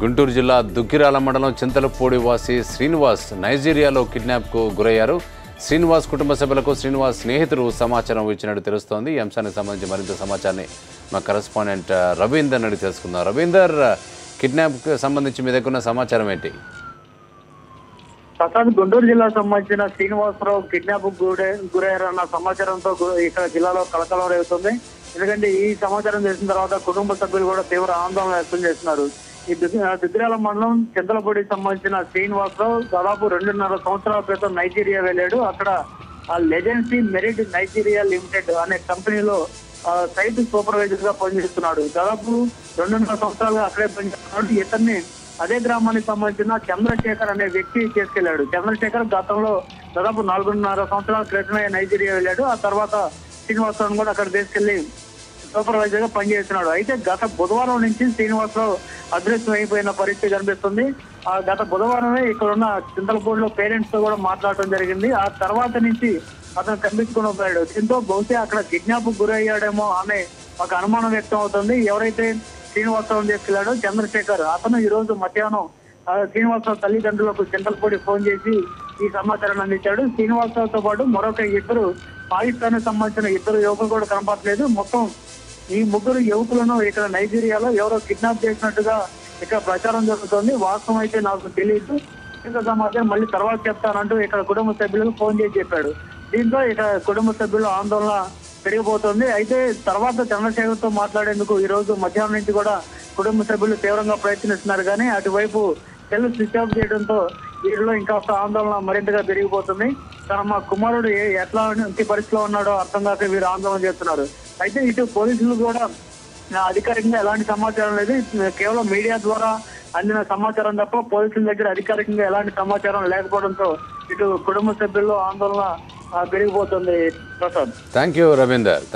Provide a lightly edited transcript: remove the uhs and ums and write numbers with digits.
గుంటూరు జిల్లా దుగ్గిరాల మండలం చింతలపూడి వాసి శ్రీనివాస్ నైజీరియాలో కిడ్నాప్కు గురయ్యారు. శ్రీనివాస్ కుటుంబ సభ్యులకు శ్రీనివాస్ స్నేహితులు సమాచారం ఇచ్చినట్టు తెలుస్తోంది. ఈ అంశానికి సంబంధించి మరింత సమాచారాన్ని మా కరెస్పాండెంట్ రవీందర్ అడిగి తెలుసుకుందాం. రవీందర్, కిడ్నాప్కి సంబంధించి మీ దగ్గర ఉన్న సమాచారం ఏంటి? ప్రసాద్, గుంటూరు జిల్లాకు సంబంధించిన శ్రీనివాసరావు కిడ్నాప్ గురయ్యారన్న సమాచారంతో ఇక్కడ జిల్లాలో కలకలం రేగుతుంది. ఎందుకంటే ఈ సమాచారం తెలిసిన తర్వాత కుటుంబ సభ్యులు కూడా తీవ్ర ఆందోళన వ్యక్తం చేస్తున్నారు. ఈ దుగ్గిరాల మండలం చింతలపూడికి సంబంధించిన శ్రీనివాసరావు దాదాపు 2.5 సంవత్సరాల క్రితం నైజీరియా వెళ్ళాడు. అక్కడ ఆ లెజెన్సీ మెరిట్ నైజీరియా లిమిటెడ్ అనే కంపెనీలో సైట్ సూపర్వైజర్ గా పనిచేస్తున్నాడు. దాదాపు 2.5 సంవత్సరాలుగా అక్కడే పనిచేస్తున్నాడు. ఇతన్ని అదే గ్రామానికి సంబంధించిన చంద్రశేఖర్ అనే వ్యక్తి తీసుకెళ్లాడు. చంద్రశేఖర్ గతంలో దాదాపు 4.5 సంవత్సరాల క్రితమే నైజీరియా వెళ్ళాడు. ఆ తర్వాత శ్రీనివాసరావు కూడా అక్కడ తీసుకెళ్లి సూపర్వైజర్ గా పనిచేస్తున్నాడు. అయితే గత బుధవారం నుంచి శ్రీనివాసరావు అదృశ్యం అయిపోయిన పరిస్థితి కనిపిస్తుంది. ఆ గత బుధవారమే ఇక్కడ ఉన్న చింతలపూడిలో పేరెంట్స్ తో కూడా మాట్లాడటం జరిగింది. ఆ తర్వాత నుంచి అతను కనిపించుకుని పోయాడు. దీంతో బహుశా అక్కడ కిడ్నాప్ గురయ్యాడేమో అనే ఒక అనుమానం వ్యక్తం అవుతుంది. ఎవరైతే శ్రీనివాసరావు తీసుకెళ్లాడో చంద్రశేఖర్, అతను ఈ రోజు మధ్యాహ్నం శ్రీనివాసరావు తల్లిదండ్రులకు చింతలపూడి ఫోన్ చేసి ఈ సమాచారాన్ని అందించాడు. శ్రీనివాసరావుతో పాటు మరొక ఇద్దరు పాకిస్తాన్ సంబంధించిన ఇద్దరు యువకులు కూడా కనపడలేదు. మొత్తం ఈ ముగ్గురు యువకులను ఇక్కడ నైజీరియాలో ఎవరో కిడ్నాప్ చేసినట్టుగా ఇక్కడ ప్రచారం జరుగుతోంది. వాస్తవం అయితే నాకు తెలియదు, ఇంకా సమాచారం మళ్ళీ తర్వాత చెప్తానంటూ ఇక్కడ కుటుంబ సభ్యులకు ఫోన్ చేసి చెప్పాడు. దీంతో ఇక్కడ కుటుంబ సభ్యుల ఆందోళన పెరిగిపోతుంది. అయితే తర్వాత చంద్రశేఖర్ తో మాట్లాడేందుకు ఈ రోజు మధ్యాహ్నం నుంచి కూడా కుటుంబ సభ్యులు తీవ్రంగా ప్రయత్నిస్తున్నారు. కానీ అటువైపు సెల్ స్విచ్ ఆఫ్ చేయడంతో వీరిలో ఇంకాస్త ఆందోళన మరింతగా పెరిగిపోతుంది. మా కుమారుడు ఎట్లాంటి పరిస్థితిలో ఉన్నాడో అర్థం కాక వీరు ఆందోళన చేస్తున్నారు. అయితే ఇటు పోలీసులు కూడా అధికారికంగా ఎలాంటి సమాచారం లేదు, కేవలం మీడియా ద్వారా అందిన సమాచారం తప్ప పోలీసుల దగ్గర అధికారికంగా ఎలాంటి సమాచారం లేకపోవడంతో ఇటు కుటుంబ సభ్యుల్లో ఆందోళన పెరిగిపోతుంది. Prasad, thank you Ravinder.